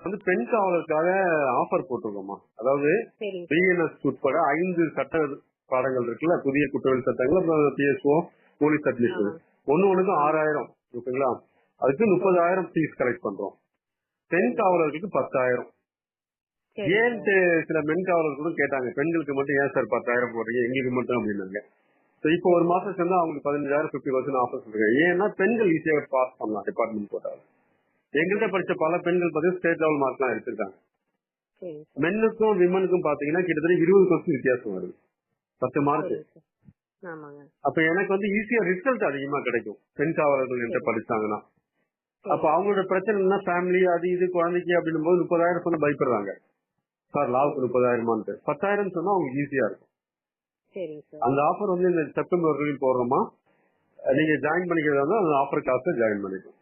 வந்து பெண் காவலருக்காக ஆஃபர் போட்டிருக்கோமா. அதாவது சரிங்க சார். பிஎன்எஸ் உட்பட 5 சட்ட பாடங்கள் இருக்குல்ல, புதிய குற்றவியல் சட்டங்கள், அப்புறம் பிஎஸ்ஓ, போலீஸ் ஆ, அட்மிஷன், ஒண்ணுக்கு ஆமா. 6000. ஓகேங்களா? அதுக்கு சரி 30,000 ஃபீஸ் கலெக்ட் பண்றோம். பெண் சரி சார். காவலர்களுக்கு 10,000. சரிங்க ஏன்ட்டு சார். சில பெண் காவலர்களும் கேட்டாங்க, பெண்களுக்கு மட்டும் ஏன் சார் 10,000 போடுறீங்க, எங்களுக்கு மட்டும் அப்படின்னாங்க. ஸோ இப்போ ஒரு சரிங்க மாசம் சார். சேர்ந்தா அவங்களுக்கு 15,000 50% ஆஃபர் சொல்றேன். ஏன்னா பெண்கள் ஈஸியாக பாஸ் பண்ணலாம் டிபார்ட்மெண்ட் போட்டாங்க. எங்கள்கிட்ட சரி படிச்ச சரி. பல பெண்கள் பார்த்தீங்கன்னா ஸ்டேட் லெவல் மார்க்லாம் எடுத்திருக்காங்க. சரிங்க சார். மென்னுக்கும் விமனுக்கும் பாத்தீங்கன்னா கிட்டத்தட்ட 20% வித்தியாசம் வருது, 10 மார்க். சரிங்க சார். ஆமாங்க. அப்ப எனக்கு வந்து ஈஸியா ரிசல்ட் அதிகமா கிடைக்கும் பெண் காவலர்கள் என்கிட்ட சரி படிச்சாங்கன்னா. அப்ப சரிங்க சார். அவங்களோட பிரச்சனை என்ன, ஃபேமிலி அது இது குழந்தைக்கு அப்படின்னும் போது 30,000 சொன்னா பயப்படுறாங்க. சார் லாவுக்கு சரிங்க சார். 30,000 10,000 சொன்னா அவங்களுக்கு ஈஸியா இருக்கும். சரிங்க சார். அந்த ஆஃபர் வந்து இந்த செப்டம்பர் வரைக்கும் போடுறோமா. நீங்க ஜாயின் பண்ணிக்கிறதா இருந்தா அந்த ஆஃபர் காசை ஜாயின் பண்ணிக்கலாம்.